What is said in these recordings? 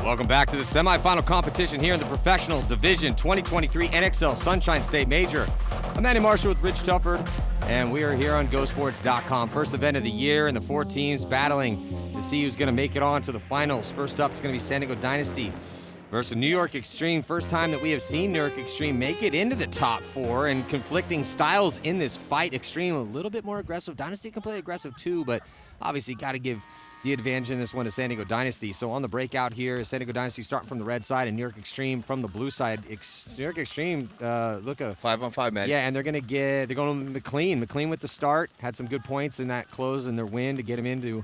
Welcome back to the semifinal competition here in the Professional Division 2023 NXL Sunshine State Major. I'm Manny Marshall with Rich Tufford, and we are here on GoSports.com. First event of the year, and the four teams battling to see who's going to make it on to the finals. First up is going to be San Diego Dynasty versus New York Xtreme. First time that we have seen New York Xtreme make it into the top four, and conflicting styles in this fight. Xtreme a little bit more aggressive. Dynasty can play aggressive too, but obviously got to give the advantage in this one to San Diego Dynasty. So on the breakout here, San Diego Dynasty starting from the red side and New York Xtreme from the blue side. New York Xtreme, look a 5-on-5, man. Yeah, and they're going to McLean. McLean with the start, had some good points in that close and their win to get him into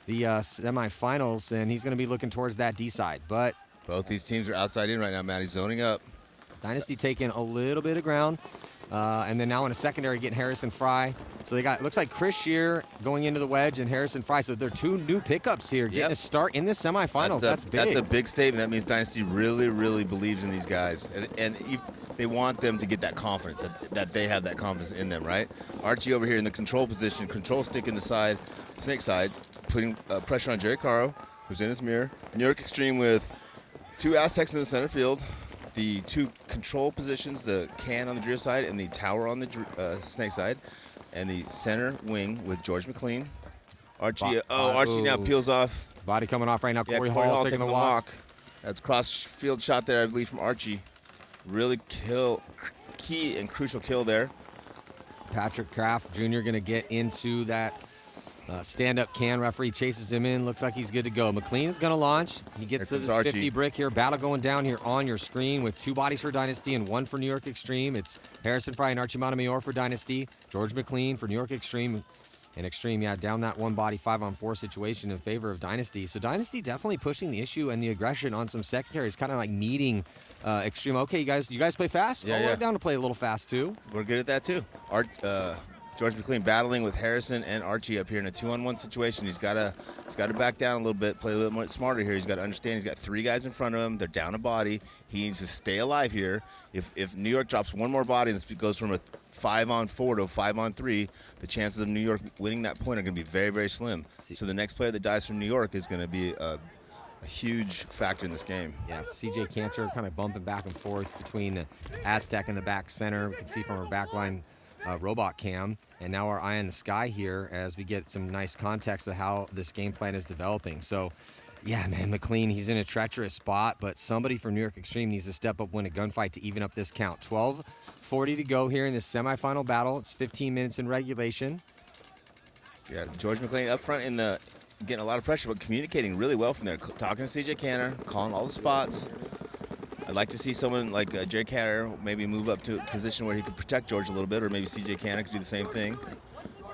the semifinals, and he's going to be looking towards that D side. But both these teams are outside in right now, Matt. He's zoning up. Dynasty taking a little bit of ground. And then now in a secondary getting Harrison Fry. So they got, looks like Chris Shear going into the wedge and Harrison Fry. So they're two new pickups here getting a start in the semifinals. That's big. That's a big statement. That means Dynasty really, really believes in these guys. And they want them to get that confidence, that they have that confidence in them, right? Archie over here in the control position, control stick in the side, snake side, putting pressure on Jerry Caro, who's in his mirror. New York Xtreme with two Aztecs in the center field. The two control positions, the can on the drill side and the tower on the snake side, and the center wing with George McLean. Archie now peels off. Body coming off right now. Corey Hall taking the walk. That's cross field shot there, I believe, from Archie. Really key and crucial kill there. Patrick Kraft Jr. going to get into that stand-up can. Referee chases him in. Looks like he's good to go. McLean is going to launch. He gets to this 50 brick here. Battle going down here on your screen with two bodies for Dynasty and one for New York Xtreme. It's Harrison Fry and Archie Montemayor for Dynasty. George McLean for New York Xtreme. And Xtreme, down that one body 5-on-4 situation in favor of Dynasty. So Dynasty definitely pushing the issue and the aggression on some secondaries, kind of like meeting Xtreme. Okay, you guys play fast? Yeah, we're down to play a little fast too. We're good at that too. George McLean battling with Harrison and Archie up here in a 2-on-1 situation. He's got to back down a little bit, play a little more smarter here. He's got to understand he's got three guys in front of him. They're down a body. He needs to stay alive here. If New York drops one more body and this goes from a 5-on-4 to a 5-on-3, the chances of New York winning that point are going to be very, very slim. So the next player that dies from New York is going to be a huge factor in this game. Yeah, CJ Cantor kind of bumping back and forth between Aztec and the back center. We can see from our back line robot cam, and now our eye in the sky here as we get some nice context of how this game plan is developing. So yeah, man, McLean, he's in a treacherous spot, but somebody from New York Xtreme needs to step up, win a gunfight to even up this count. 12:40 to go here in this semifinal battle. It's 15 minutes in regulation. Yeah, George McLean up front getting a lot of pressure, but communicating really well from there. Talking to CJ Cantor, calling all the spots. I'd like to see someone like Jerry Cantor maybe move up to a position where he could protect George a little bit, or maybe CJ Cantor could do the same thing.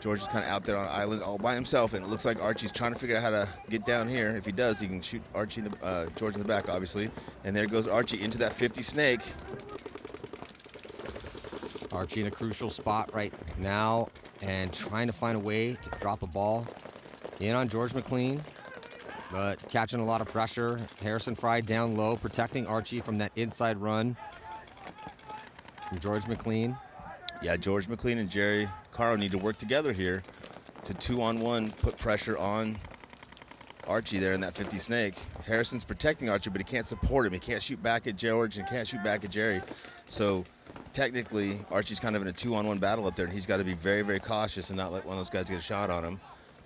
George is kind of out there on an island all by himself, and it looks like Archie's trying to figure out how to get down here. If he does, he can shoot Archie George in the back, obviously. And there goes Archie into that 50 snake. Archie in a crucial spot right now and trying to find a way to drop a ball in on George McLean, but catching a lot of pressure. Harrison Fry down low, protecting Archie from that inside run from George McLean. Yeah, George McLean and Jerry Caro need to work together here to 2-on-1, put pressure on Archie there in that 50 snake. Harrison's protecting Archie, but he can't support him. He can't shoot back at George and can't shoot back at Jerry. So technically, Archie's kind of in a 2-on-1 battle up there, and he's got to be very, very cautious and not let one of those guys get a shot on him.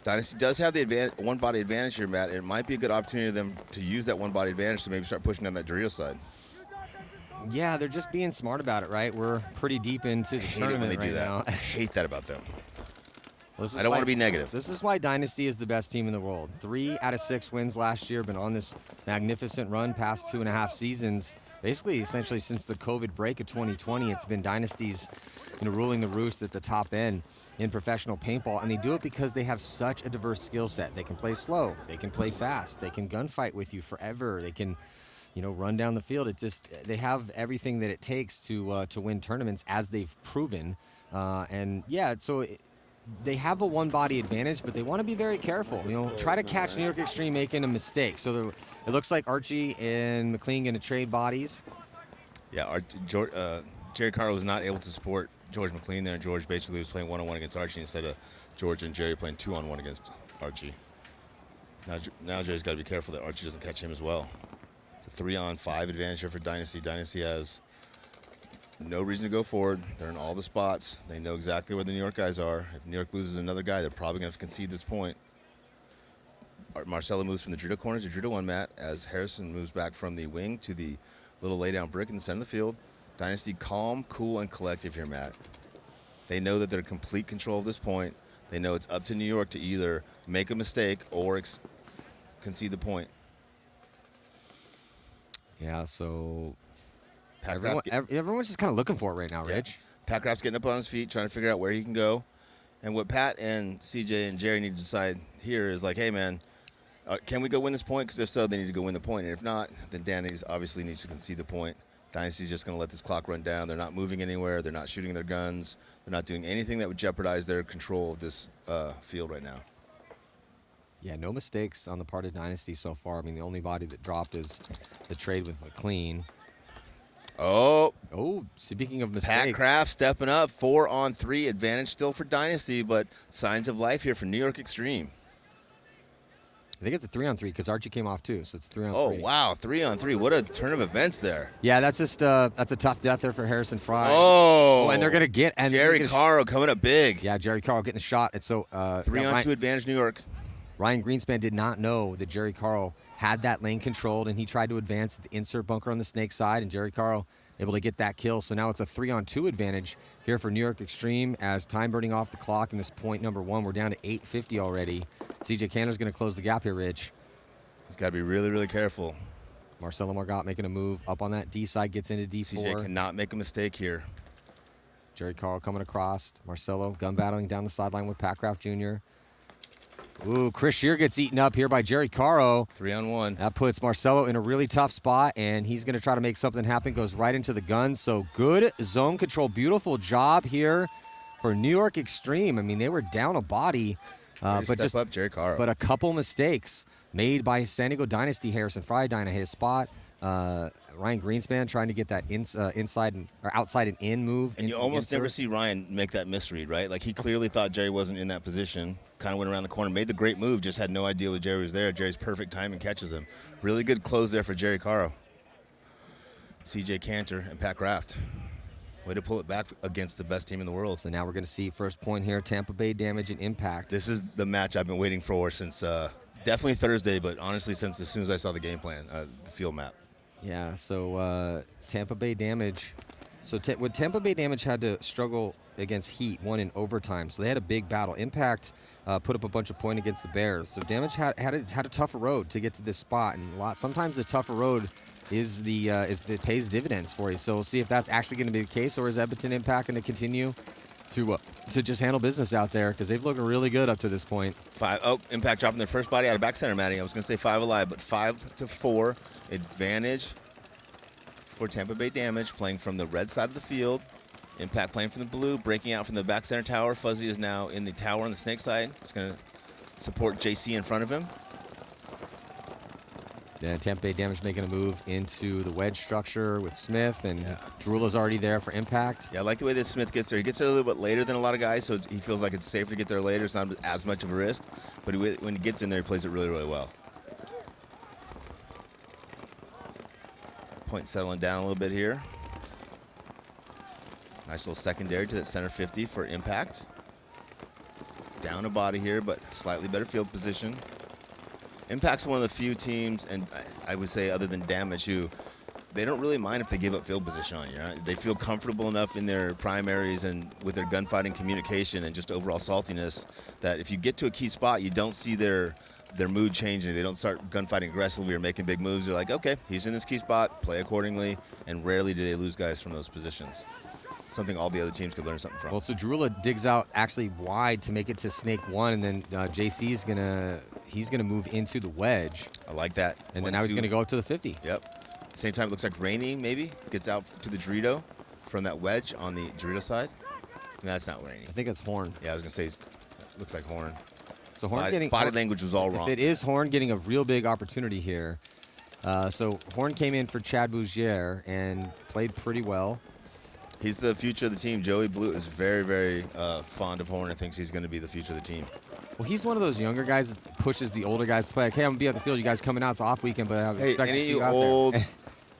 Dynasty does have the one-body advantage here, Matt, and it might be a good opportunity for them to use that one-body advantage to maybe start pushing down that drill side. Yeah, they're just being smart about it, right? We're pretty deep into the tournament right now. I hate that about them. Well, I don't want to be negative. This is why Dynasty is the best team in the world. 3 out of 6 wins last year, been on this magnificent run past 2.5 seasons. Basically, essentially since the COVID break of 2020, it's been Dynasty's ruling the roost at the top end in professional paintball, and they do it because they have such a diverse skill set. They can play slow, they can play fast, they can gunfight with you forever, they can run down the field. They have everything that it takes to win tournaments, as they've proven. They have a one-body advantage, but they want to be very careful. Try to catch New York Xtreme making a mistake. So it looks like Archie and McLean going to trade bodies. Yeah, Jerry Caro was not able to support George McLean there. George basically was playing 1-on-1 against Archie instead of George and Jerry playing 2-on-1 against Archie. Now Jerry's got to be careful that Archie doesn't catch him as well. 3-on-5 advantage here for Dynasty. Dynasty has no reason to go forward. They're in all the spots. They know exactly where the New York guys are. If New York loses another guy, they're probably going to have to concede this point. Marcelo moves from the Drita corner to Drita 1 mat as Harrison moves back from the wing to the little laydown brick in the center of the field. Dynasty calm, cool, and collective here, Matt. They know that they're in complete control of this point. They know it's up to New York to either make a mistake or concede the point. Yeah, so Packcraft everyone's just kind of looking for it right now, Rich. Packcraft's getting up on his feet, trying to figure out where he can go. And what Pat and CJ and Jerry need to decide here is like, hey, man, can we go win this point? Because if so, they need to go win the point. And if not, then Danny's obviously needs to concede the point. Dynasty's just going to let this clock run down. They're not moving anywhere. They're not shooting their guns. They're not doing anything that would jeopardize their control of this field right now. Yeah, no mistakes on the part of Dynasty so far. I mean, the only body that dropped is the trade with McLean. Oh, speaking of mistakes. Packcraft stepping up, 4-on-3 advantage still for Dynasty, but signs of life here for New York Xtreme. I think it's a 3-on-3 because Archie came off too, so it's 3-on-3. Oh, wow, 3-on-3. What a turn of events there. Yeah, that's just that's a tough death there for Harrison Fry. Oh, and they're going to get – Jerry Caro coming up big. Yeah, Jerry Caro getting the shot. And so 3-on-2 advantage New York. Ryan Greenspan did not know that Jerry Caro had that lane controlled, and he tried to advance the insert bunker on the snake side, and Jerry Caro able to get that kill. So now it's a 3-on-2 advantage here for New York Xtreme as time burning off the clock in this point number 1. We're down to 8:50 already. CJ Cantor's going to close the gap here, Rich. He's got to be really, really careful. Marcelo Margot making a move up on that D side, gets into D4. CJ cannot make a mistake here. Jerry Caro coming across. Marcelo gun battling down the sideline with Packcraft Jr. Ooh, Chris Shear gets eaten up here by Jerry Caro. 3-on-1. That puts Marcelo in a really tough spot, and he's going to try to make something happen. Goes right into the gun. So good zone control. Beautiful job here for New York Xtreme. I mean, they were down a body, but just up Jerry Caro. But a couple mistakes made by San Diego Dynasty. Harrison Fry dying at his spot. Ryan Greenspan trying to get that inside or outside and in move. And you almost never see Ryan make that misread, right? Like he clearly thought Jerry wasn't in that position. Kind of went around the corner, made the great move, just had no idea what Jerry was there. Jerry's perfect timing catches him. Really good close there for Jerry Caro. CJ Cantor and Packcraft. Way to pull it back against the best team in the world. So now we're going to see first point here, Tampa Bay Damage and Impact. This is the match I've been waiting for since definitely Thursday, but honestly since as soon as I saw the game plan, the field map. Yeah, so Tampa Bay Damage. So when Tampa Bay Damage had to struggle against Heat, won in overtime, so they had a big battle. Impact put up a bunch of points against the Bears. So Damage had a tougher road to get to this spot, and sometimes the tougher road is it pays dividends for you. So we'll see if that's actually going to be the case, or is Edmonton Impact going to continue to just handle business out there, because they've looked really good up to this point. Impact dropping their first body out of back center, Matty. I was going to say 5 alive, but 5-4 advantage for Tampa Bay Damage, playing from the red side of the field. Impact playing from the blue, breaking out from the back center tower. Fuzzy is now in the tower on the snake side. He's going to support JC in front of him. Then Tampa Bay Damage making a move into the wedge structure with Smith, and Drula's already there for Impact. Yeah, I like the way that Smith gets there. He gets there a little bit later than a lot of guys, so he feels like it's safer to get there later. It's not as much of a risk, but when he gets in there, he plays it really, really well. Point settling down a little bit here. Nice little secondary to that center 50 for Impact. Down a body here, but slightly better field position. Impact's one of the few teams, and I would say other than Damage, who they don't really mind if they give up field position on you. Right? They feel comfortable enough in their primaries and with their gunfighting communication and just overall saltiness that if you get to a key spot, you don't see their mood changing. They don't start gunfighting aggressively or making big moves. They're like, okay, he's in this key spot, play accordingly, and rarely do they lose guys from those positions. Something all the other teams could learn something from. Well, so Drula digs out actually wide to make it to Snake 1, and then JC is he's gonna move into the wedge. I like that. And then now he's gonna go up to the 50. Yep. At the same time, it looks like Rainey maybe gets out to the Dorito from that wedge on the Dorito side. No, that's not Rainey. I think it's Horn. Yeah, I was gonna say, looks like Horn. So Horn body language was all wrong. If it is Horn getting a real big opportunity here. So Horn came in for Chad Bougier and played pretty well. He's the future of the team. Joey Blue is very, very fond of Horn and thinks he's going to be the future of the team. Well, he's one of those younger guys that pushes the older guys to play. Like, hey, I'm gonna be at the field. You guys coming out? It's off weekend, but I expect to any see of you you out old there.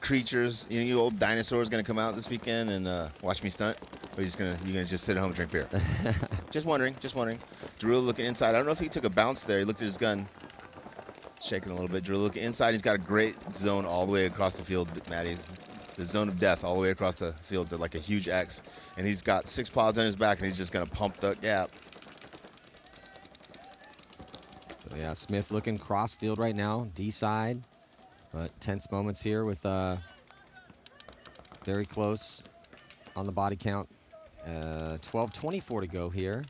creatures, you old dinosaurs, going to come out this weekend and watch me stunt? Or you gonna just sit at home and drink beer? Just wondering. Drew looking inside. I don't know if he took a bounce there. He looked at his gun, shaking a little bit. Drew looking inside. He's got a great zone all the way across the field, Matty. The zone of death all the way across the field to like a huge X. And he's got 6 pods on his back, and he's just going to pump the gap. So, yeah, Smith looking cross field right now, D side. But tense moments here with very close on the body count. 12:24 to go here.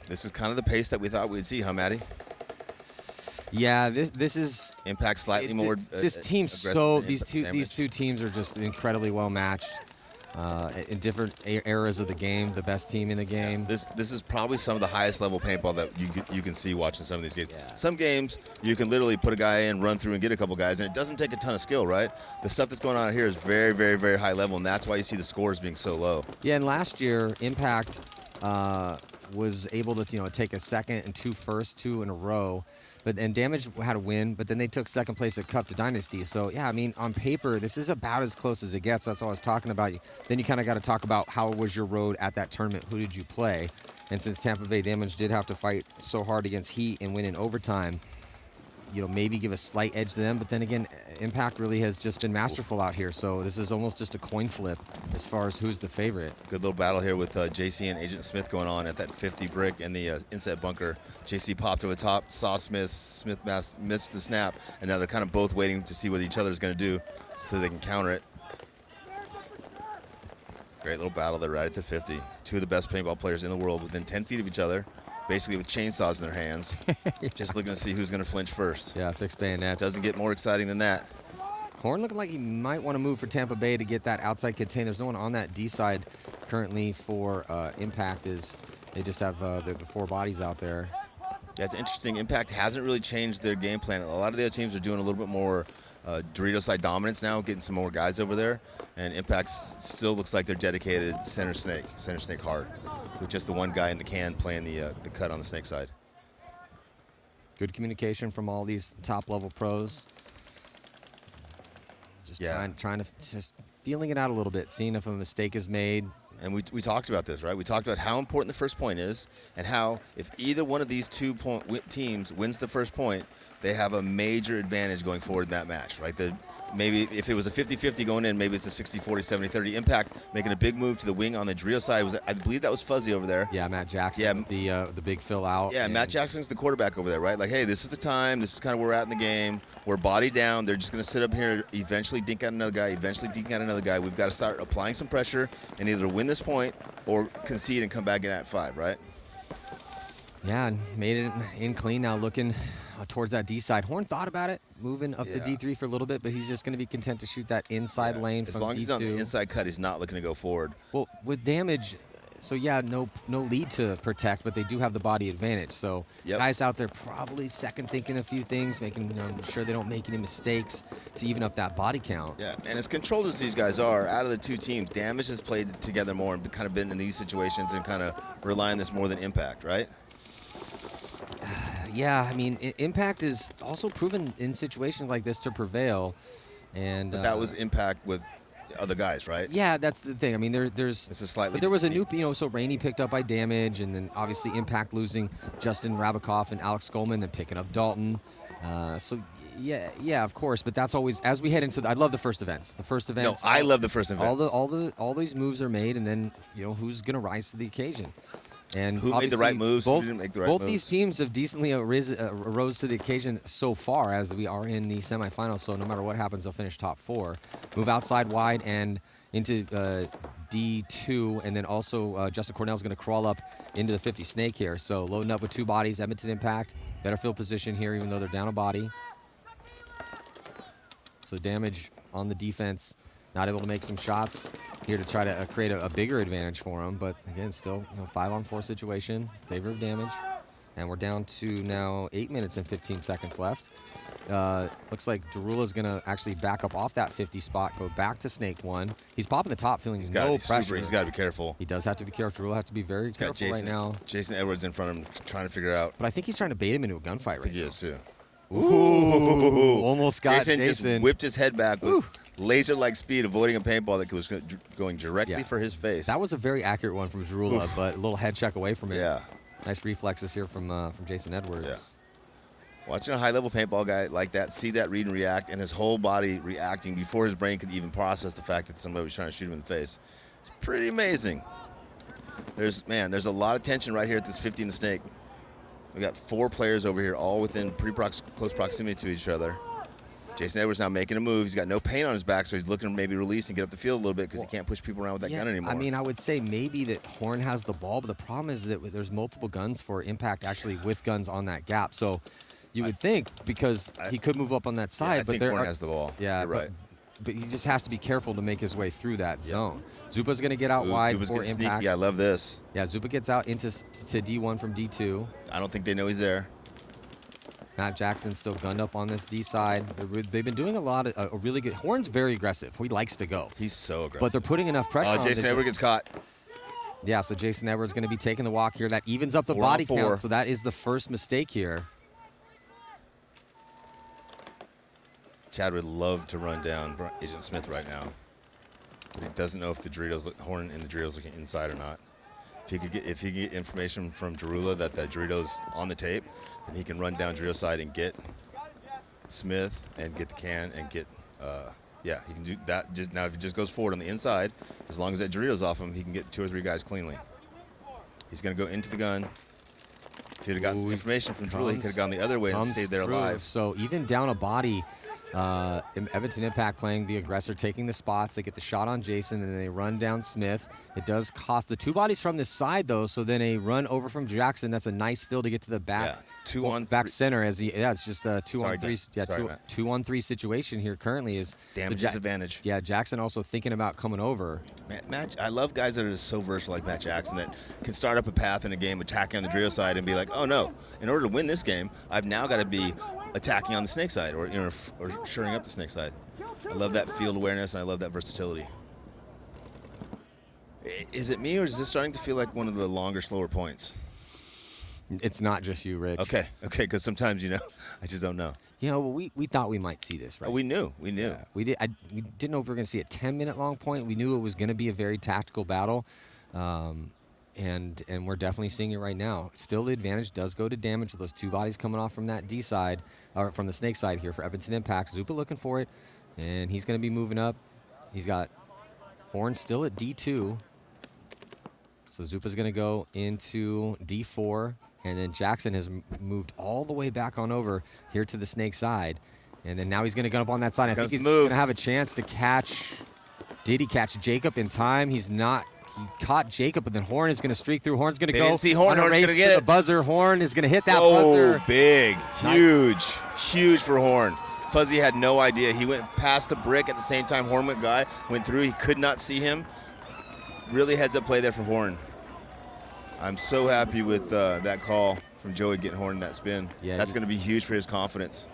This is kind of the pace that we thought we'd see, huh, Matty? Yeah, this is Impact slightly more. This team's so these two teams are just incredibly well matched in different eras of the game. The best team in the game. Yeah, this is probably some of the highest level paintball that you can see watching some of these games. Yeah. Some games you can literally put a guy in, run through, and get a couple guys, and it doesn't take a ton of skill, right? The stuff that's going on here is very, very, very high level, and that's why you see the scores being so low. Yeah, and last year Impact was able to take a second and 2 firsts, 2 in a row. And Damage had a win, but then they took second place at Cup to Dynasty. So, yeah, I mean, on paper, this is about as close as it gets. That's all I was talking about. Then you kind of got to talk about how was your road at that tournament. Who did you play? And since Tampa Bay Damage did have to fight so hard against Heat and win in overtime, maybe give a slight edge to them. But then again, Impact really has just been masterful out here. So this is almost just a coin flip as far as who's the favorite. Good little battle here with JC and Agent Smith going on at that 50 brick and the inside bunker. JC popped over the top, saw Smith. Smith missed the snap, and now they're kind of both waiting to see what each other's going to do so they can counter it. Great little battle there right at the 50. Two of the best paintball players in the world within 10 feet of each other, basically with chainsaws in their hands, just looking to see who's going to flinch first. Yeah, fixed bayonets. Doesn't get more exciting than that. Horn looking like he might want to move for Tampa Bay to get that outside contain. There's no one on that D side currently for Impact. They just have the 4 bodies out there. Yeah, it's interesting. Impact hasn't really changed their game plan. A lot of the other teams are doing a little bit more Dorito side dominance now, getting some more guys over there. And Impact still looks like they're dedicated center snake hard, with just the one guy in the can playing the cut on the snake side. Good communication from all these top-level pros. Just trying to just feeling it out a little bit, seeing if a mistake is made. And we talked about this, right? We talked about how important the first point is and how if either one of these teams wins the first point, they have a major advantage going forward in that match, right? Maybe if it was a 50-50 going in, maybe it's a 60-40, 70-30. Impact making a big move to the wing on the Dorito side. I believe that was Fuzzy over there. Yeah, Matt Jackson. Yeah, the big fill out. Yeah, Matt Jackson's the quarterback over there, right? Like, hey, this is the time. This is kind of where we're at in the game. We're body down. They're just going to sit up here, eventually dink out another guy, We've got to start applying some pressure and either win this point or concede and come back in at 5, right? Yeah, and made it in clean now, looking towards that D side. Horn thought about it, moving up the D3 for a little bit, but he's just going to be content to shoot that inside lane from D2. As long as he's on the inside cut, he's not looking to go forward. Well, with Damage, so yeah, no lead to protect, but they do have the body advantage. So guys out there probably second thinking a few things, making sure they don't make any mistakes to even up that body count. Yeah, and as controlled as these guys are, out of the two teams, Damage has played together more and kind of been in these situations and kind of rely on this more than Impact, right? Yeah, I mean, Impact is also proven in situations like this to prevail. And but that was Impact with other guys, right? Yeah, that's the thing. I mean, there's this is slightly. But there was a new, so Rainey picked up by Damage, and then obviously Impact losing Justin Rabikoff and Alex Goldman, then picking up Dalton. So yeah, of course. But that's always as we head into. I love the first events. The first events. No, I love the first events. All these moves are made, and then who's gonna rise to the occasion. And who made the right moves? Who didn't make the right moves? Both these teams have decently rose to the occasion so far as we are in the semifinals. So no matter what happens, they'll finish top 4. Move outside wide and into D2, and then also Justin Cornell's going to crawl up into the 50 snake here. So loading up with 2 bodies. Edmonton Impact, better field position here, even though they're down a body. So Damage on the defense, not able to make some shots here to try to create a bigger advantage for him. But again, still 5-on-4 situation, favor of Damage. And we're down to now 8 minutes and 15 seconds left. Looks like Derula's going to actually back up off that 50 spot, go back to Snake 1. He's popping the top, feeling no pressure. He's got to be careful. He does have to be careful. Derula has to be very careful right now. Jason Edwards in front of him, trying to figure out. But I think he's trying to bait him into a gunfight right now. I think he is, too. Ooh, almost got Jason. Just whipped his head back with laser-like speed, avoiding a paintball that was going directly for his face. That was a very accurate one from Derula, but a little head check away from it. Yeah. Nice reflexes here from Jason Edwards. Yeah. Watching a high-level paintball guy like that, see that read and react, and his whole body reacting before his brain could even process the fact that somebody was trying to shoot him in the face. It's pretty amazing. There's a lot of tension right here at this 50 in the Snake. We got 4 players over here, all within pretty close proximity to each other. Jason Edwards now making a move. He's got no paint on his back, so he's looking to maybe release and get up the field a little bit because he can't push people around with that gun anymore. I mean, I would say maybe that Horn has the ball, but the problem is that there's multiple guns for Impact actually with guns on that gap. So you would think because he could move up on that side, but Horn has the ball. Yeah, you're right. But he just has to be careful to make his way through that zone. Zupa's going to get out wide for Impact. Sneaky. I love this. Yeah, Zupa gets out into D1 from D2. I don't think they know he's there. Matt Jackson's still gunned up on this D side. They've been doing a really good. Horn's very aggressive. He likes to go. He's so aggressive. But they're putting enough pressure on him. Jason Edwards gets caught. Yeah, so Jason Edwards going to be taking the walk here. That evens up the body count, so that is the first mistake here. Chad would love to run down Agent Smith right now. But he doesn't know if the Horn and the Doritos looking inside or not. If he could get information from Derula that Dorito's on the tape, then he can run down Dorito's side and get Smith and get the can and get he can do that. Now if he just goes forward on the inside, as long as that Dorito's off him, he can get 2 or 3 guys cleanly. He's going to go into the gun. If he'd have gotten some information from Derula, he could have gone the other way and stayed there alive. So even down a body, Edmonton Impact playing the aggressor, taking the spots. They get the shot on Jason, and then they run down Smith. It does cost the 2 bodies from this side, though, so then a run over from Jackson. That's a nice fill to get to the back. Yeah, 2-on-3. Back center. It's just a 2-on-3. Yeah, 2-on-3 situation here currently is damage disadvantage. Yeah, Jackson also thinking about coming over. I love guys that are so versatile like Matt Jackson that can start up a path in a game, attacking on the Dorito side, and be like, oh no, in order to win this game, I've now got to be attacking on the Snake side, or shoring up the Snake side. I love that field awareness, and I love that versatility. Is it me, or is this starting to feel like one of the longer, slower points? It's not just you, Rich. Okay, because sometimes, I just don't know. We thought we might see this, right? Oh, we knew. Yeah, we did. We didn't know if we were going to see a 10-minute long point. We knew it was going to be a very tactical battle. And we're definitely seeing it right now. Still, the advantage does go to damage with those 2 bodies coming off from that D side, or from the Snake side here for Edmonton Impact. Zupa looking for it, and he's going to be moving up. He's got Horn still at D2. So Zupa's going to go into D4, and then Jackson has moved all the way back on over here to the Snake side. And then now he's going to gun up on that side. I think he's going to have a chance to catch. Did he catch Jacob in time? He's not. He caught Jacob, but then Horn is going to streak through. Horn's going to go. Didn't see Horn. Horn's going to get the buzzer. Horn is going to hit that Oh, buzzer. big, huge for Horn. Fuzzy had no idea. He went past the brick at the same time Horn went through. He could not see him. Really heads-up play there for Horn. I'm so happy with that call from Joey getting Horn in that spin. Yeah, that's going to be huge for his confidence.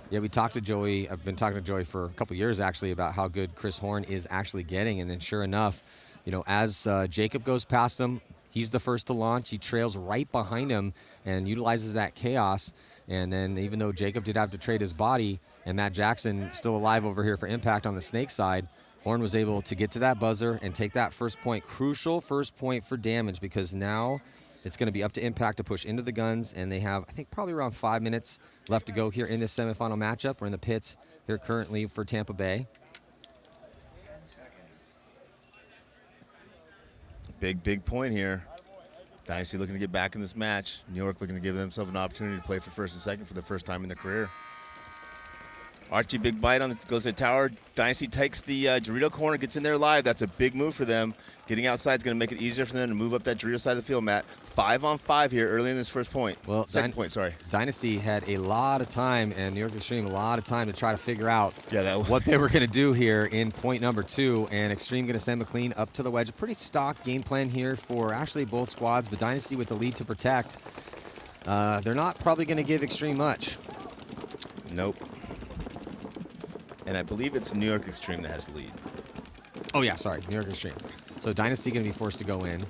Yeah, we talked to Joey. I've been talking to Joey for a couple years, actually, about how good Chris Horn is actually getting. And then sure enough, as Jacob goes past him, he's the first to launch. He trails right behind him and utilizes that chaos. And then even though Jacob did have to trade his body, and Matt Jackson still alive over here for Impact on the Snake side, Horn was able to get to that buzzer and take that first point. Crucial first point for damage, because now it's going to be up to Impact to push into the guns, and they have, I think, probably around 5 minutes left to go here in this semifinal matchup. We're in the pits here currently for Tampa Bay. Big point here. Dynasty looking to get back in this match. New York looking to give themselves an opportunity to play for first and second for the first time in their career. Archie, big bite goes to the tower. Dynasty takes the Dorito corner, gets in there live. That's a big move for them. Getting outside is going to make it easier for them to move up that Dorito side of the field, Matt. 5-on-5 here early in this first point. Well, second point, sorry. Dynasty had a lot of time, and New York Xtreme a lot of time to try to figure out what they were going to do here in point number 2. And Xtreme going to send McLean up to the wedge. A pretty stock game plan here for actually both squads, but Dynasty with the lead to protect. They're not probably going to give Xtreme much. Nope. And I believe it's New York Xtreme that has the lead. Oh, yeah, sorry, New York Xtreme. So Dynasty going to be forced to go in.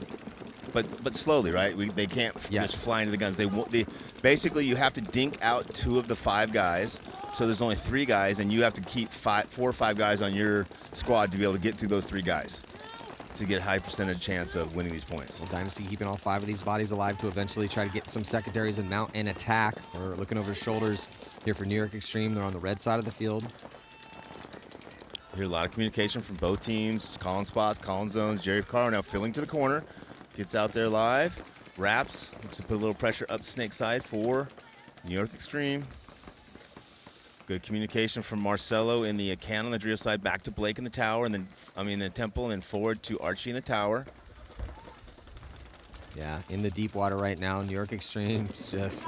But slowly, right? They can't just fly into the guns. They basically, you have to dink out 2 of the 5 guys. So there's only 3 guys, and you have to keep 4 or 5 guys on your squad to be able to get through those 3 guys to get a high percentage chance of winning these points. Well, Dynasty keeping all 5 of these bodies alive to eventually try to get some secondaries and mount an attack. We're looking over his shoulders here for New York Xtreme. They're on the red side of the field. Hear a lot of communication from both teams, calling spots, calling zones. Jerry Caro now filling to the corner. Gets out there live, wraps, looks to put a little pressure up snake side for New York Xtreme. Good communication from Marcelo in the can on the Drio side, back to Blake in the tower, and then, the temple, and then forward to Archie in the tower. Yeah, in the deep water right now. New York Xtreme just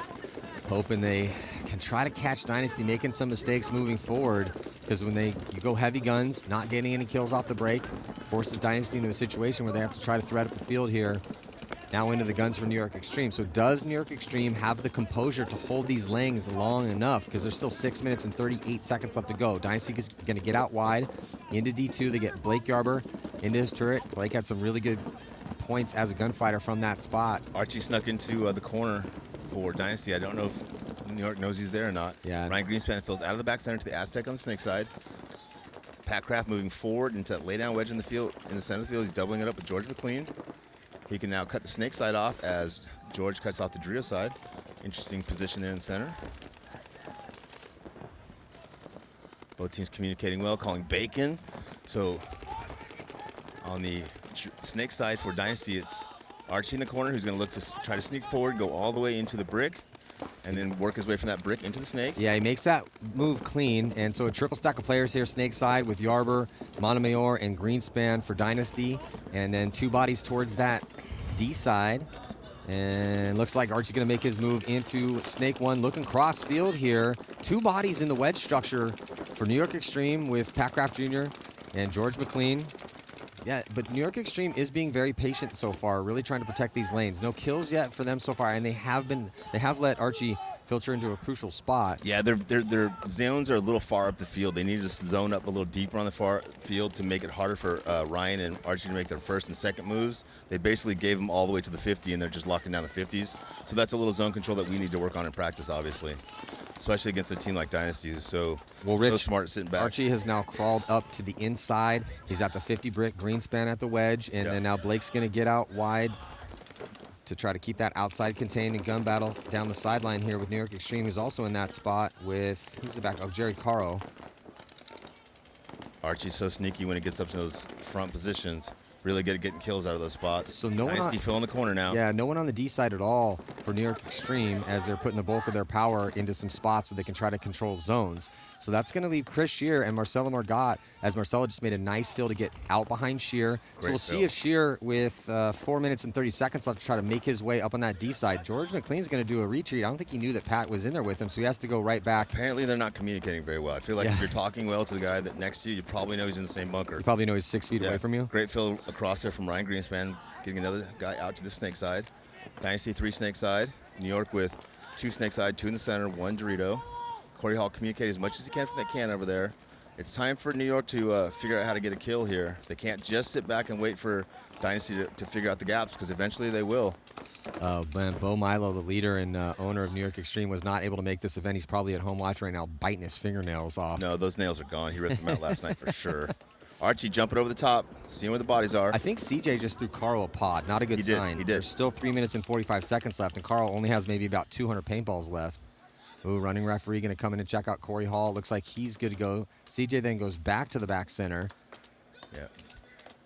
hoping they can try to catch Dynasty making some mistakes moving forward, because when you go heavy guns, not getting any kills off the break, forces Dynasty into a situation where they have to try to thread up the field here. Now into the guns for New York Xtreme. So does New York Xtreme have the composure to hold these lanes long enough? Because there's still 6 minutes and 38 seconds left to go. Dynasty is going to get out wide into D2. They get Blake Yarber into his turret. Blake had some really good points as a gunfighter from that spot. Archie snuck into the corner for Dynasty. I don't know if New York knows he's there or not. Yeah. Ryan Greenspan fills out of the back center to the Aztec on the snake side. Pat Kraft moving forward into that laydown wedge in the field, in the center of the field. He's doubling it up with George McLean. He can now cut the snake side off as George cuts off the Drio side. Interesting position there in the center. Both teams communicating well, calling bacon. So on the snake side for Dynasty, it's Archie in the corner, who's going to look to try to sneak forward, go all the way into the brick, and then work his way from that brick into the snake. Yeah, he makes that move clean, and so a triple stack of players here, snake side with Yarber, Montemayor, and Greenspan for Dynasty, and then 2 bodies towards that D side. And looks like Archie's going to make his move into snake 1, looking cross field here. 2 bodies in the wedge structure for New York Xtreme with Pat Kraft Jr. and George McLean. Yeah, but New York Xtreme is being very patient so far, really trying to protect these lanes. No kills yet for them so far, and they have let Archie filter into a crucial spot. Yeah, their zones are a little far up the field. They need to zone up a little deeper on the far field to make it harder for Ryan and Archie to make their first and second moves. They basically gave them all the way to the 50, and they're just locking down the 50s. So that's a little zone control that we need to work on in practice, obviously, especially against a team like Dynasty, who's so smart sitting back. Archie has now crawled up to the inside. He's at the 50 brick, Greenspan at the wedge, and then now Blake's going to get out wide to try to keep that outside contained and gun battle down the sideline here with New York Xtreme, who's also in that spot with, who's the back? Oh, Jerry Caro. Archie's so sneaky when he gets up to those front positions. Really good at getting kills out of those spots. So no Dynasty one fill in the corner now. Yeah, no one on the D side at all for New York Xtreme, as they're putting the bulk of their power into some spots where they can try to control zones. So that's going to leave Chris Shear and Marcelo Margot, as Marcelo just made a nice fill to get out behind Shear. So we'll see if Shear, with 4 minutes and 30 seconds left to try to make his way up on that D side. George McLean's going to do a retreat. I don't think he knew that Pat was in there with him, so he has to go right back. Apparently they're not communicating very well. I feel like if you're talking well to the guy that next to you, you probably know he's in the same bunker. You probably know he's 6 feet away from you. Great fill across there from Ryan Greenspan, getting another guy out to the snake side. Dynasty 3 snake side. New York with 2 snake side, 2 in the center, 1 Dorito. Corey Hall communicating as much as he can from that can over there. It's time for New York to figure out how to get a kill here. They can't just sit back and wait for Dynasty to figure out the gaps, because eventually they will. Man, Bo Milo, the leader and owner of New York Xtreme, was not able to make this event. He's probably at home watching right now, biting his fingernails off. No, those nails are gone. He ripped them out last night for sure. Archie jumping over the top, seeing where the bodies are. I think CJ just threw Carl a pod. Not a good sign. He did. There's still 3 minutes and 45 seconds left, and Carl only has maybe about 200 paintballs left. Ooh, running referee going to come in and check out Corey Hall. Looks like he's good to go. CJ then goes back to the back center. Yeah.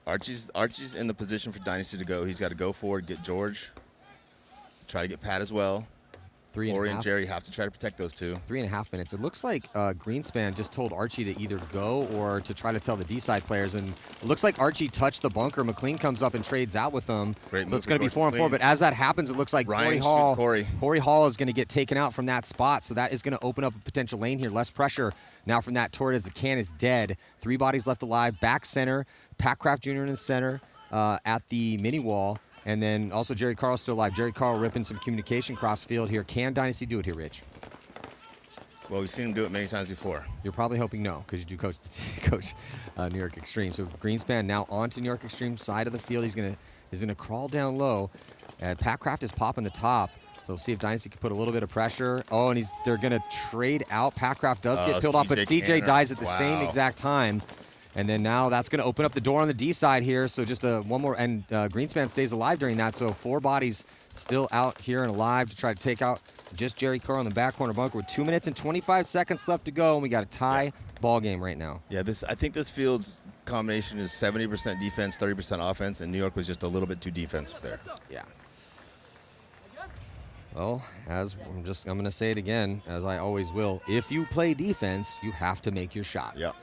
Archie's in the position for Dynasty to go. He's got to go forward, get George, try to get Pat as well. Corey and Jerry have to try to protect those 2. 3.5 minutes. It looks like Greenspan just told Archie to either go or to try to tell the D-side players. And it looks like Archie touched the bunker. McLean comes up and trades out with them. Great so move, it's going to be 4-on-4. But as that happens, it looks like Corey Hall is going to get taken out from that spot. So that is going to open up a potential lane here. Less pressure now from that turret as the can is dead. 3 bodies left alive. Back center. Pat Kraft Jr. in the center at the mini wall. And then also Jerry Carl's still alive. Jerry Carl ripping some communication cross field here. Can Dynasty do it here, Rich? Well, we've seen him do it many times before. You're probably hoping no, because you do coach coach New York Xtreme. So Greenspan now onto New York Xtreme side of the field. He's gonna crawl down low, and Pat Kraft is popping the top. So we'll see if Dynasty can put a little bit of pressure. Oh, and they're gonna trade out. Pat Kraft does get peeled off, but CJ dies at the same exact time. And then now that's going to open up the door on the D side here. So just one more, and Greenspan stays alive during that. So 4 bodies still out here and alive to try to take out just Jerry Carl in the back corner bunker with 2 minutes and 25 seconds left to go. And we got a tie ball game right now. Yeah, I think this field's combination is 70% defense, 30% offense, and New York was just a little bit too defensive there. Yeah. Well, I'm going to say it again, as I always will. If you play defense, you have to make your shots. Yep.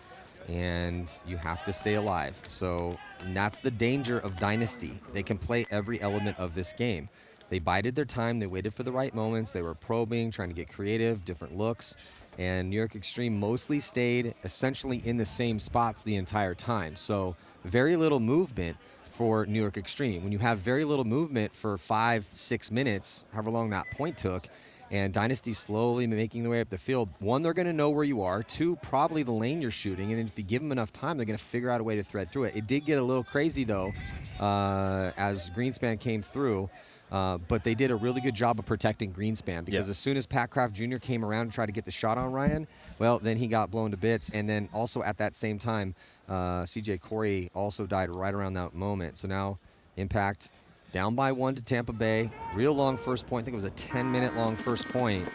And you have to stay alive. So that's the danger of Dynasty. They can play every element of this game. They bided their time. They waited for the right moments. They were probing, trying to get creative, different looks. And New York Xtreme mostly stayed essentially in the same spots the entire time. So very little movement for New York Xtreme. When you have very little movement for 5-6 minutes, however long that point took, and Dynasty slowly making their way up the field. 1, they're going to know where you are. 2, probably the lane you're shooting. And if you give them enough time, they're going to figure out a way to thread through it. It did get a little crazy, though, as Greenspan came through. But they did a really good job of protecting Greenspan because as soon as Pat Kraft Jr. came around and tried to get the shot on Ryan, well, then he got blown to bits. And then also at that same time, CJ Corey also died right around that moment. So now Impact down by 1 to Tampa Bay. Real long first point. I think it was a 10-minute long first point.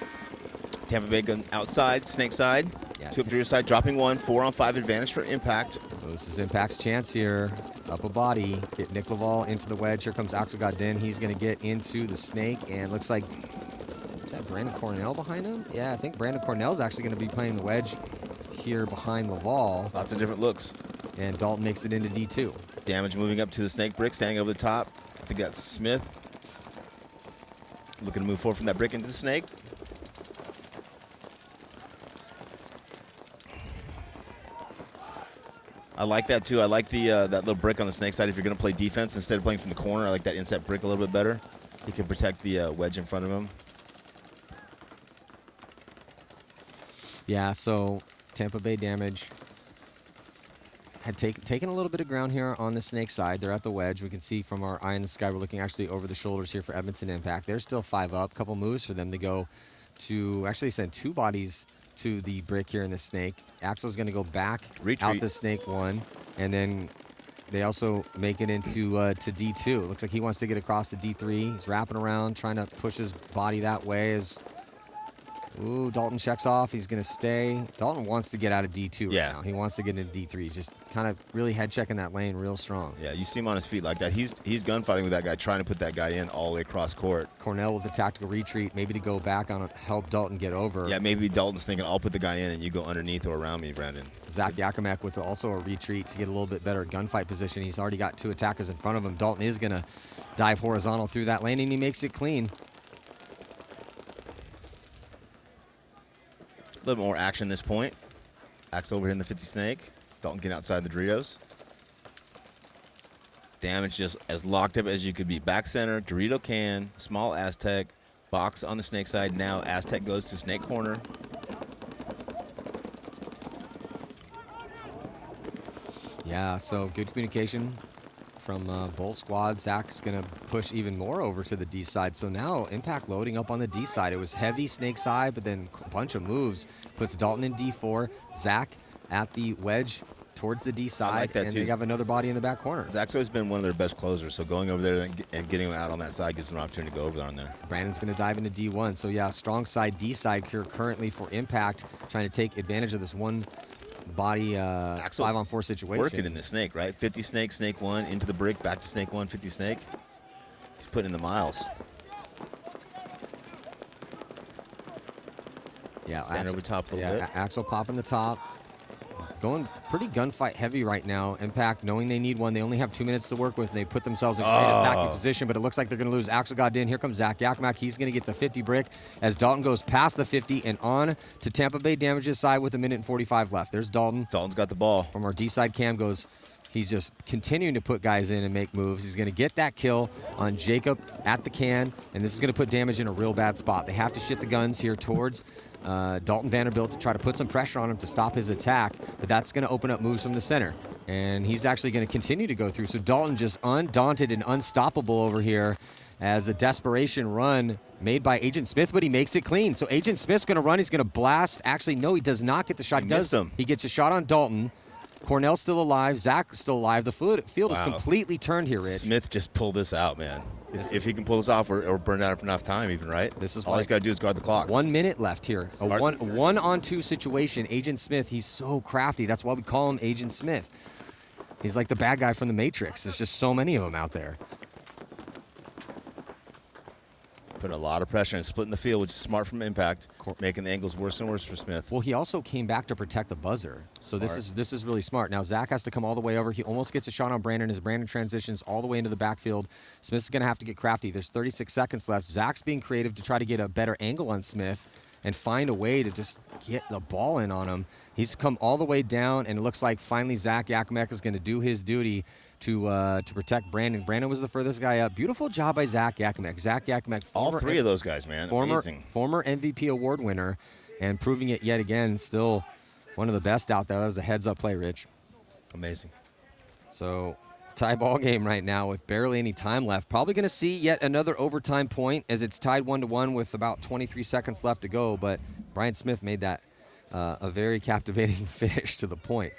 Tampa Bay going outside, snake side. Yeah. 2 up to your side, dropping 1. 4-on-5 advantage for Impact. So this is Impact's chance here. Up a body. Get Nick Laval into the wedge. Here comes Axel Godin. He's going to get into the snake. And looks like, is that Brandon Cornell behind him? Yeah, I think Brandon Cornell's actually going to be playing the wedge here behind Laval. Lots of different looks. And Dalton makes it into D2. Damage moving up to the snake brick, standing over the top. I think that's Smith. Looking to move forward from that brick into the snake. I like that too. I like the that little brick on the snake side. If you're going to play defense instead of playing from the corner, I like that inset brick a little bit better. He can protect the wedge in front of him. Yeah, so Tampa Bay damage had taken a little bit of ground here on the snake side. They're at the wedge. We can see from our eye in the sky, we're looking actually over the shoulders here for Edmonton Impact. They're still 5 up. Couple moves for them to go to actually send 2 bodies to the brick here in the snake. Axel's going to go back out to snake 1, and then they also make it into to D2. It looks like he wants to get across to D3. He's wrapping around, trying to push his body that way. Ooh, Dalton checks off. He's going to stay. Dalton wants to get out of D2 right now. He wants to get into D3. He's just kind of really head checking that lane real strong. Yeah, you see him on his feet like that. He's gunfighting with that guy, trying to put that guy in all the way across court. Cornell with a tactical retreat, maybe to go back on help Dalton get over. Yeah, maybe Dalton's thinking, I'll put the guy in and you go underneath or around me, Brandon. Zach Yakimek with also a retreat to get a little bit better gunfight position. He's already got 2 attackers in front of him. Dalton is going to dive horizontal through that lane, and he makes it clean. A little more action this point. Axe over here in the 50 snake. Dalton getting outside the Doritos. Damage just as locked up as you could be. Back center, Dorito can, small Aztec, box on the snake side. Now Aztec goes to snake corner. Yeah, so good communication from both squads. Zach's going to push even more over to the D side. So now Impact loading up on the D side. It was heavy snake side, but then a bunch of moves. Puts Dalton in D4. Zach at the wedge towards the D side. I like that and too. they have another body in the back corner. Zach's always been one of their best closers. So going over there and getting him out on that side gives them an opportunity to go over there on there. Brandon's going to dive into D1. So yeah, strong side D side here currently for Impact, trying to take advantage of this one body 5-on-4 situation. Working in the snake, right? 50 snake, snake 1, into the brick, back to snake 1, 50 snake. He's putting in the miles. Yeah, stand over top a little bit. Axel popping the top. Going pretty gunfight heavy right now. Impact knowing they need one. They only have 2 minutes to work with, and they put themselves in great attacking position, but it looks like they're going to lose. Axel got in. Here comes Zach Yakimak. He's going to get the 50 brick as Dalton goes past the 50 and on to Tampa Bay Damage's side with 1:45 left. There's Dalton. Dalton's got the ball. From our D side cam goes, He's just continuing to put guys in and make moves. He's going to get that kill on Jacob at the can, and this is going to put damage in a real bad spot. They have to shift the guns here towards Dalton Vanderbilt to try to put some pressure on him to stop his attack, but that's going to open up moves from the center. And he's actually going to continue to go through. So Dalton just undaunted and unstoppable over here as a desperation run made by Agent Smith, but he makes it clean. So Agent Smith's going to run. He's going to blast. Actually, no, he does not get the shot. He missed him. He gets a shot on Dalton. Cornell's still alive. Zach's still alive. The field is completely turned here, Rich. Smith just pulled this out, man. If he can pull this off or burn out enough time even, right? This is all he's got to do is guard the clock. 1 minute left here. A one-on-two situation. Agent Smith, he's so crafty. That's why we call him Agent Smith. He's like the bad guy from The Matrix. There's just so many of them out there. Putting a lot of pressure and splitting the field, which is smart from impact, making the angles worse and worse for Smith. Well, he also came back to protect the buzzer. So this is really smart. Now Zach has to come all the way over. He almost gets a shot on Brandon as Brandon transitions all the way into the backfield. Smith's going to have to get crafty. There's 36 seconds left. Zach's being creative to try to get a better angle on Smith and find a way to just get the ball in on him. He's come all the way down, and it looks like finally Zach Yakimek is going to do his duty to protect Brandon. Brandon was the furthest guy up. Beautiful job by Zach Yakimek. Zach Yakimek, all three of those guys, man, amazing. Former MVP award winner, and proving it yet again, still one of the best out there. That was a heads-up play, Rich. Amazing. So tie ball game right now with barely any time left. Probably going to see yet another overtime point as it's tied 1-1 with about 23 seconds left to go, but Brian Smith made that a very captivating finish to the point.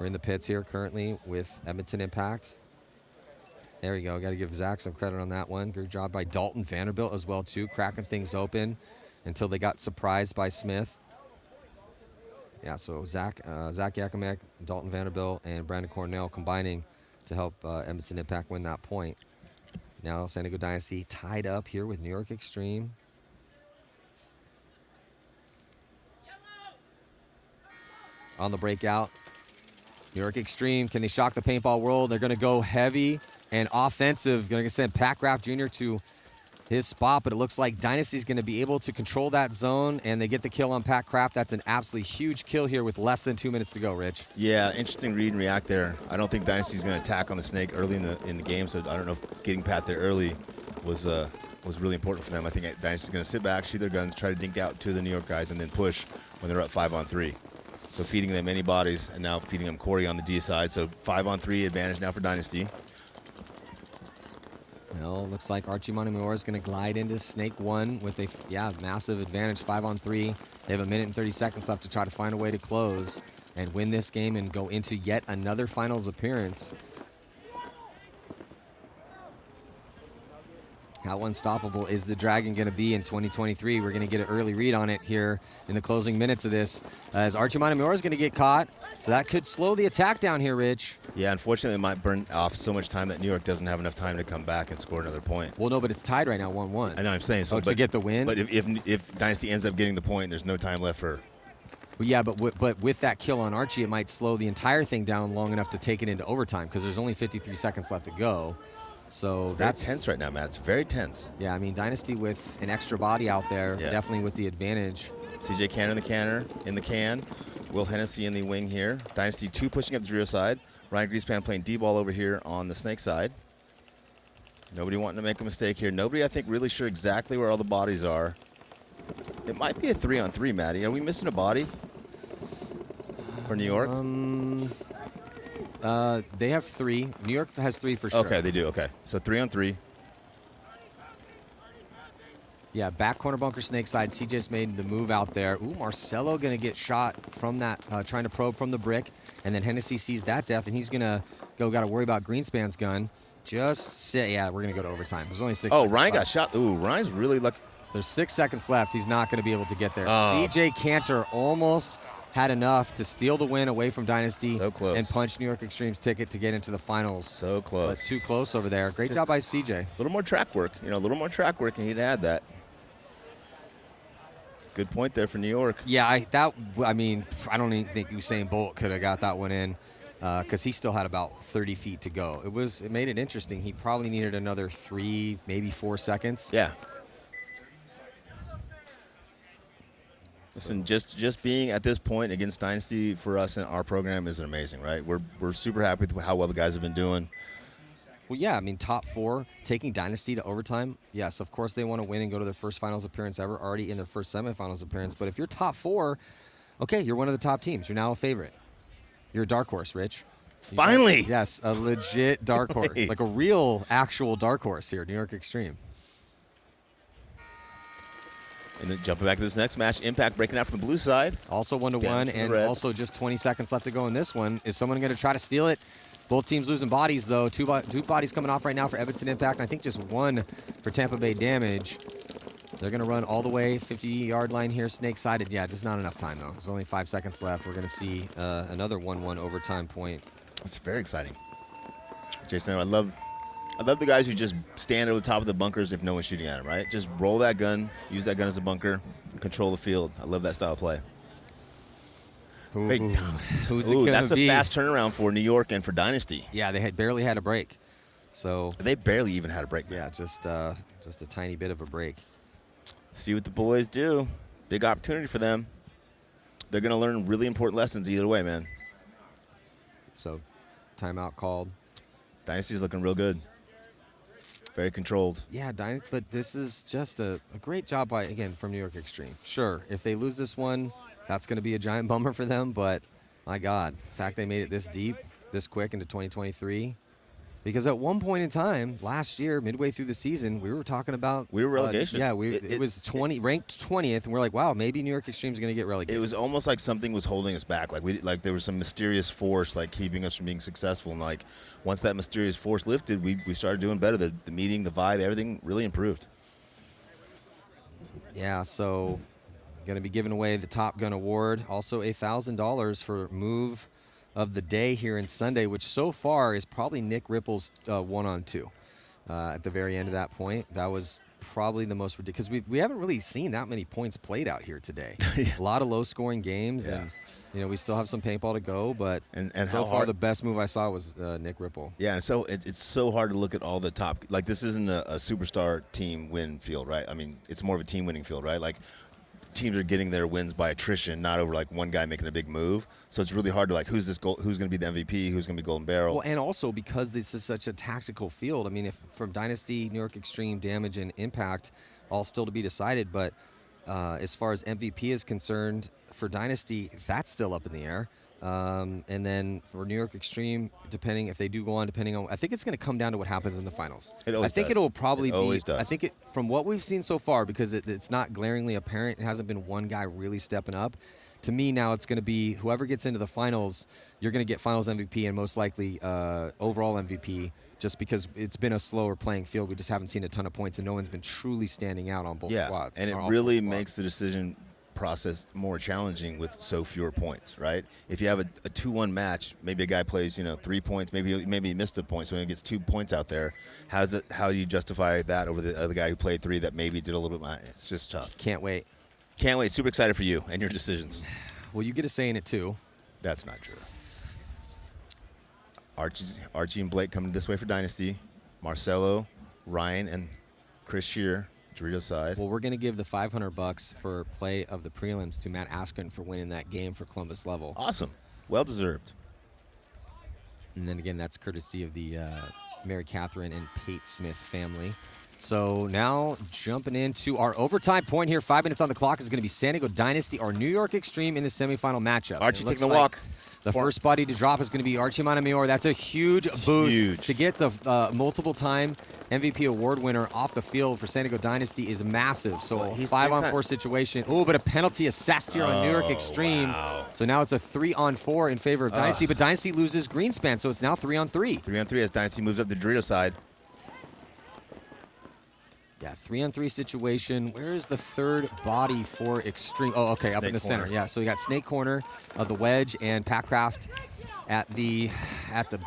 We're in the pits here currently with Edmonton Impact. There we go. Got to give Zach some credit on that one. Good job by Dalton Vanderbilt as well, too, cracking things open until they got surprised by Smith. Yeah, so Zach Yakimek, Dalton Vanderbilt, and Brandon Cornell combining to help Edmonton Impact win that point. Now San Diego Dynasty tied up here with New York Xtreme. On the breakout, New York Xtreme, can they shock the paintball world? They're going to go heavy and offensive. Going to send Pat Graff Jr. to his spot, but it looks like Dynasty's going to be able to control that zone, and they get the kill on Pat Kraft. That's an absolutely huge kill here with less than 2 minutes to go, Rich. Yeah, interesting read and react there. I don't think Dynasty's going to attack on the snake early in the game, so I don't know if getting Pat there early was really important for them. I think Dynasty's going to sit back, shoot their guns, try to dink out two of the New York guys, and then push when they're up 5-on-3. So feeding them any bodies, and now feeding them Corey on the D side. So 5-on-3 advantage now for Dynasty. Well, looks like Archie Montemayor is going to glide into Snake 1 with a massive advantage, 5-on-3. They have 1 minute and 30 seconds left to try to find a way to close and win this game and go into yet another finals appearance. How unstoppable is the Dragon going to be in 2023? We're going to get an early read on it here in the closing minutes of this, as Archie Montemayor is going to get caught. So that could slow the attack down here, Rich. Yeah, unfortunately, it might burn off so much time that New York doesn't have enough time to come back and score another point. Well, no, but it's tied right now, 1-1. I know, I'm saying so. To get the win? But if Dynasty ends up getting the point, there's no time left for... Well, yeah, but with that kill on Archie, it might slow the entire thing down long enough to take it into overtime because there's only 53 seconds left to go. So that's tense right now, Matt. It's very tense. Yeah, I mean, Dynasty with an extra body out there, definitely with the advantage. CJ Canner in the can. Will Hennessy in the wing here. Dynasty 2 pushing up the Drew side. Ryan Greaspan playing D-ball over here on the Snake side. Nobody wanting to make a mistake here. Nobody, I think, really sure exactly where all the bodies are. It might be a 3-on-3, Matty. Are we missing a body for New York? They have 3. New York has 3 for sure. Okay, they do. Okay, so 3-on-3. Yeah, back corner bunker Snake side. CJ's made the move out there. Ooh, Marcelo going to get shot from that, trying to probe from the brick. And then Hennessy sees that death, and he's going to got to worry about Greenspan's gun. Just sit. Yeah, we're going to go to overtime. There's only 6 Oh, Ryan got shot. Ooh, Ryan's really lucky. There's 6 seconds left. He's not going to be able to get there. CJ Cantor almost had enough to steal the win away from Dynasty and punch New York Xtreme's ticket to get into the finals. So close. But too close over there. Great job by CJ. A little more track work. A little more track work, and he'd had that. Good point there for New York. Yeah, I don't even think Usain Bolt could have got that one in because he still had about 30 feet to go. It made it interesting. He probably needed another 3, maybe 4 seconds. Yeah. Listen, just being at this point against Dynasty for us in our program is amazing, right? We're super happy with how well the guys have been doing. Well, yeah, I mean, top 4, taking Dynasty to overtime. Yes, of course they want to win and go to their first finals appearance ever, already in their first semifinals appearance. But if you're top 4, okay, you're one of the top teams. You're now a favorite. You're a dark horse, Rich. Finally! Yes, a legit dark horse. Like a real, actual dark horse here, New York Xtreme. And then jumping back to this next match, Impact breaking out from the blue side. Also 1-1, and also just 20 seconds left to go in this one. Is someone going to try to steal it? Both teams losing bodies, though. Two bodies coming off right now for Edmonton Impact, and I think just 1 for Tampa Bay Damage. They're going to run all the way 50-yard line here, snake-sided. Yeah, just not enough time, though. There's only 5 seconds left. We're going to see another 1-1 overtime point. That's very exciting. Jason, I love the guys who just stand over the top of the bunkers if no one's shooting at them, right? Just roll that gun, use that gun as a bunker, control the field. I love that style of play. Who's it that's be? A fast turnaround for New York and for Dynasty. Yeah, they had barely had a break. So they barely even had a break. Yeah, just a tiny bit of a break. See what the boys do. Big opportunity for them. They're going to learn really important lessons either way, man. So, timeout called. Dynasty's looking real good. Very controlled. Yeah, but this is just a great job from New York Xtreme. Sure, if they lose this one, that's going to be a giant bummer for them, but my God, the fact they made it this deep, this quick into 2023. Because at one point in time, last year, midway through the season, we were talking about... We were relegation. It was ranked 20th, and we're like, wow, maybe New York Xtreme is going to get relegated. It was almost like something was holding us back. Like there was some mysterious force keeping us from being successful. And once that mysterious force lifted, we started doing better. The meeting, the vibe, everything really improved. Yeah, so going to be giving away the Top Gun Award. Also $1,000 for move of the day here in Sunday, which so far is probably Nick Ripple's 1-on-2 at the very end of that point. That was probably the most ridiculous, because we haven't really seen that many points played out here today. A lot of low-scoring games, and we still have some paintball to go, but and so far the best move I saw was Nick Ripple. Yeah, so it's so hard to look at all the top. This isn't a superstar team win field, right? I mean, it's more of a team winning field, right? Teams are getting their wins by attrition, not over one guy making a big move. So it's really hard to who's going to be the MVP, who's going to be Golden Barrel. Well, and also because this is such a tactical field. I mean, if from Dynasty, New York Xtreme, Damage, and Impact, all still to be decided. But as far as MVP is concerned, for Dynasty, that's still up in the air. And then for New York Xtreme, depending if they do go on, I think it's going to come down to what happens in the finals. I think it'll probably be. Always does. I think from what we've seen so far, because it's not glaringly apparent, it hasn't been one guy really stepping up. To me now, it's going to be whoever gets into the finals. You're going to get finals MVP and most likely overall MVP, just because it's been a slower playing field. We just haven't seen a ton of points, and no one's been truly standing out on both squads. And it really makes the decision process more challenging with so fewer points, right? If you have a 2-1 match, maybe a guy plays 3 points, maybe he missed a point, so he gets 2 points out there. How do you justify that over the other guy who played 3 that maybe did a little bit? It's just tough. Can't wait. Super excited for you and your decisions. Well, you get a say in it too. That's not true. Archie and Blake coming this way for Dynasty. Marcelo, Ryan, and Chris Shear, Dorito side. Well, we're going to give the $500 for play of the prelims to Matt Askren for winning that game for Columbus Level. Awesome. Well deserved. And then again, that's courtesy of the Mary Catherine and Pate Smith family. So now jumping into our overtime point here, 5 minutes on the clock, is going to be San Diego Dynasty or New York Xtreme in the semifinal matchup. Archie taking the walk. The first body to drop is going to be Archie Montemayor. That's a huge boost. To get the multiple-time MVP award winner off the field for San Diego Dynasty is massive. So a 5-on-4 situation. Oh, but a penalty assessed here on New York Xtreme. Wow. So now it's a 3-on-4 in favor of Dynasty, but Dynasty loses Greenspan, so it's now 3-on-3. 3-on-3 as Dynasty moves up the Dorito side. Yeah, 3-on-3 situation. Where is the third body for Xtreme? Oh, okay, up in the center. Yeah, so you got Snake Corner of the wedge and Packcraft at the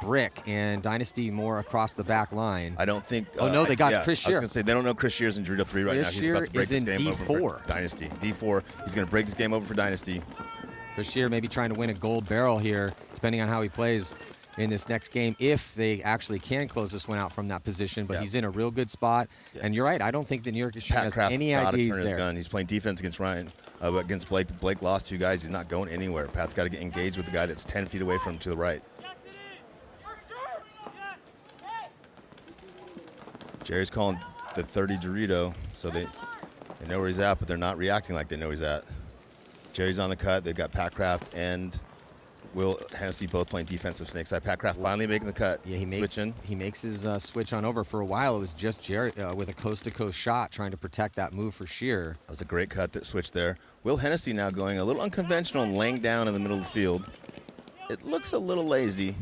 brick, and Dynasty more across the back line. I don't think. Oh no, they got Chris Shear. I was gonna say they don't know Chris Shear's in Dorito 3 right now. He's about to break this game over for Dynasty. D4. He's gonna break this game over for Dynasty. Chris Shear maybe trying to win a gold barrel here, depending on how he plays in this next game, if they actually can close this one out from that position. But he's in a real good spot. And you're right, I don't think the New York Xtreme has any ideas there. Gun. He's playing defense against Ryan. But against Blake, Blake lost 2 guys. He's not going anywhere. Pat's got to get engaged with the guy that's 10 feet away from him to the right. Jerry's calling the 30 Dorito, so they know where he's at, but they're not reacting like they know he's at. Jerry's on the cut. They've got Pat Kraft and Will Hennessy both playing defensive snake side. Pat Kraft finally making the cut. Yeah, he makes his switch on over. For a while, it was just Jerry with a coast-to-coast shot trying to protect that move for Shearer. That was a great cut, that switch there. Will Hennessy now going a little unconventional and laying down in the middle of the field. It looks a little lazy.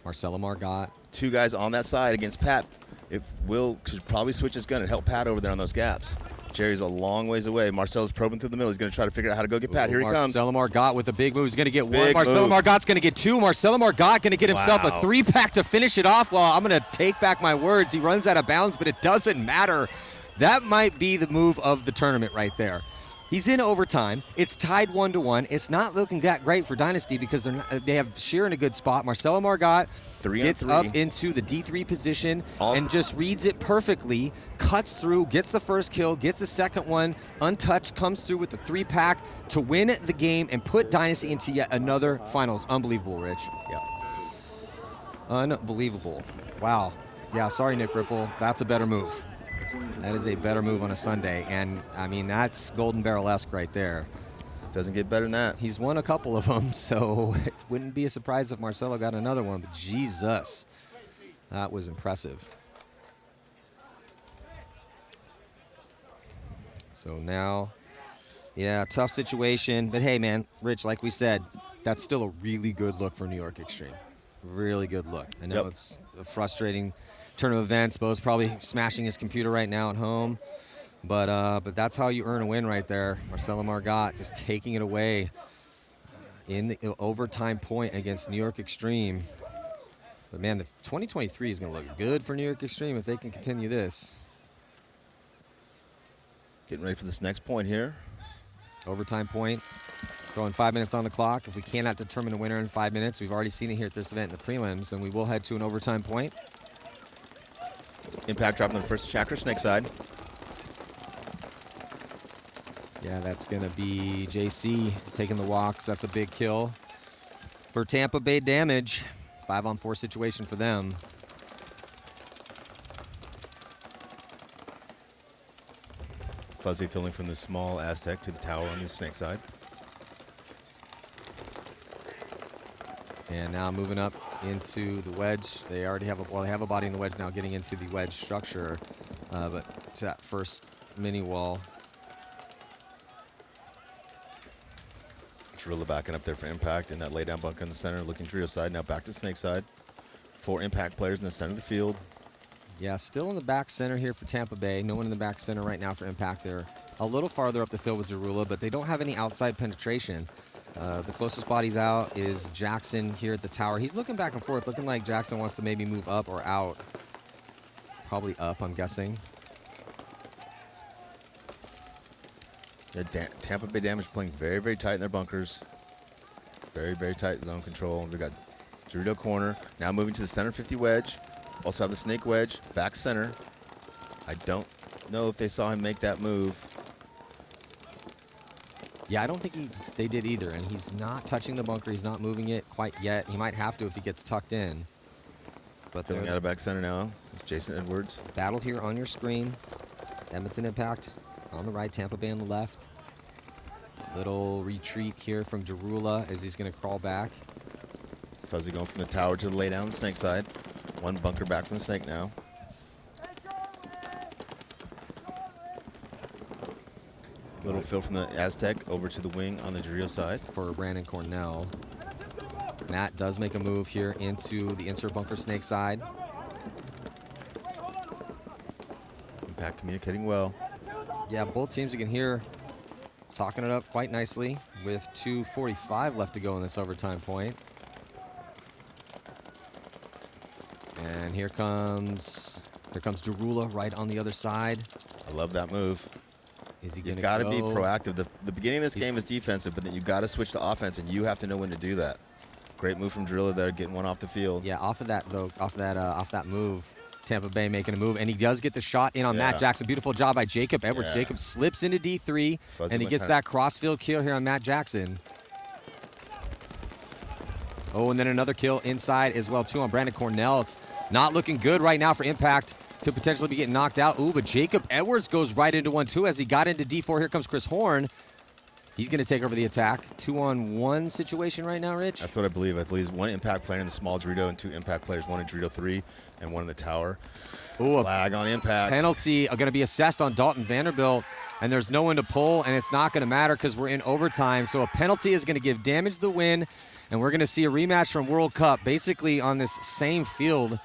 Marcelo Margot. 2 guys on that side against Pat. If Will should probably switch his gun and help Pat over there on those gaps. Jerry's a long ways away. Marcelo's probing through the middle. He's going to try to figure out how to go get Pat. Here he comes. Marcelo Margot with a big move. He's going to get 1. Big Marcelo move. Margot's going to get 2. Marcelo Margot going to get himself a 3-pack to finish it off. Well, I'm going to take back my words. He runs out of bounds, but it doesn't matter. That might be the move of the tournament right there. He's in overtime. It's tied 1-1. It's not looking that great for Dynasty because they have Shearer in a good spot. Marcelo Margot gets up into the D3 position and just reads it perfectly, cuts through, gets the first kill, gets the second one, untouched, comes through with the 3-pack to win the game and put Dynasty into yet another finals. Unbelievable, Rich. Yeah. Unbelievable. Wow. Yeah, sorry, Nick Ripple. That's a better move. That is a better move on a Sunday, and I mean that's Golden Barrel-esque right there. Doesn't get better than that. He's won a couple of them, so it wouldn't be a surprise if Marcelo got another one, but Jesus, that was impressive. So now, yeah, tough situation, but hey, man, Rich, like we said, that's still a really good look for New York Xtreme. Really good look. I know it's a frustrating turn of events. Bo's probably smashing his computer right now at home, but that's how you earn a win right there. Marcelo Margot just taking it away in the overtime point against New York Xtreme. But man, the 2023 is going to look good for New York Xtreme if they can continue this. Getting ready for this next point here. Overtime point. Throwing 5 minutes on the clock. If we cannot determine a winner in 5 minutes, we've already seen it here at this event in the prelims, and we will head to an overtime point. Impact dropping the first chakra, snake side. Yeah, that's going to be JC taking the walks. That's a big kill for Tampa Bay Damage. 5-on-4 situation for them. Fuzzy filling from the small Aztec to the tower on the snake side. And now moving up into the wedge. They already have they have a body in the wedge now, getting into the wedge structure. But to that first mini wall. Drilla backing up there for impact in that laydown bunker in the center, looking trio side. Now back to snake side. 4 impact players in the center of the field. Yeah, still in the back center here for Tampa Bay. No one in the back center right now for impact. They're a little farther up the field with Jarula, but they don't have any outside penetration. The closest body's out is Jackson here at the tower. He's looking back and forth, looking like Jackson wants to maybe move up or out. Probably up, I'm guessing. Yeah, Tampa Bay Damage playing very, very tight in their bunkers. Very, very tight zone control. They got Dorito corner. Now moving to the center 50 wedge. Also have the snake wedge, back center. I don't know if they saw him make that move. Yeah, I don't think they did either, and he's not touching the bunker. He's not moving it quite yet. He might have to if he gets tucked in. But Filling out of back center now. It's Jason Edwards. Battle here on your screen. Edmonton Impact on the right, Tampa Bay on the left. Little retreat here from Jarula as he's going to crawl back. Fuzzy going from the tower to the lay down the snake side. 1 bunker back from the snake now. Little fill from the Aztec over to the wing on the Dorito side. For Brandon Cornell. Matt does make a move here into the insert bunker snake side. Impact communicating well. Yeah, both teams you can hear talking it up quite nicely with 2:45 left to go in this overtime point. And here comes Jarula right on the other side. I love that move. Is he going to go? You got to be proactive. The beginning of this game is defensive, but then you got to switch to offense, and you have to know when to do that. Great move from Jarula there, getting one off the field. Yeah, off of that though, off that move, Tampa Bay making a move, and he does get the shot in on Matt Jackson. Beautiful job by Jacob Edwards. Yeah. Jacob slips into D3, Fuzzy and he gets that crossfield kill here on Matt Jackson. Oh, and then another kill inside as well, too, on Brandon Cornell. It's not looking good right now for Impact. Could potentially be getting knocked out. Ooh, but Jacob Edwards goes right into 1-2 as he got into D4. Here comes Chris Horn. He's going to take over the attack. 2-on-1 situation right now, Rich? That's what I believe. I believe one Impact player in the small Dorito and 2 Impact players, one in Dorito 3 and one in the tower. Ooh, flag on Impact. Penalty going to be assessed on Dalton Vanderbilt, and there's no one to pull, and it's not going to matter because we're in overtime. So a penalty is going to give Damage the win, and we're going to see a rematch from World Cup basically on this same field.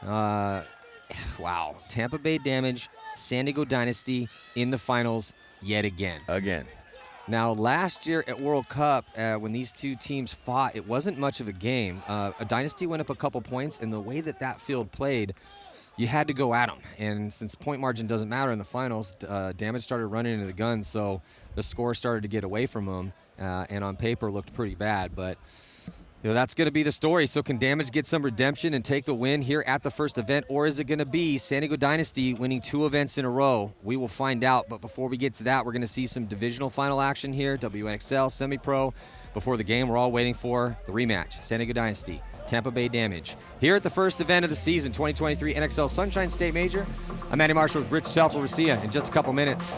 Wow. Tampa Bay Damage, San Diego Dynasty in the finals yet again. Now, last year at World Cup, when these two teams fought, it wasn't much of a game. A Dynasty went up a couple points, and the way that field played, you had to go at them. And since point margin doesn't matter in the finals, Damage started running into the guns, so the score started to get away from them, and on paper looked pretty bad. But that's going to be the story. So can Damage get some redemption and take the win here at the first event, or is it going to be San Diego Dynasty winning 2 events in a row? We will find out. But before we get to that, we're going to see some divisional final action here, WNXL, Semi-Pro. Before the game, we're all waiting for the rematch, San Diego Dynasty, Tampa Bay Damage. Here at the first event of the season, 2023 NXL Sunshine State Major, I'm Manny Marshall with Rich Telfer. We'll see you in just a couple minutes.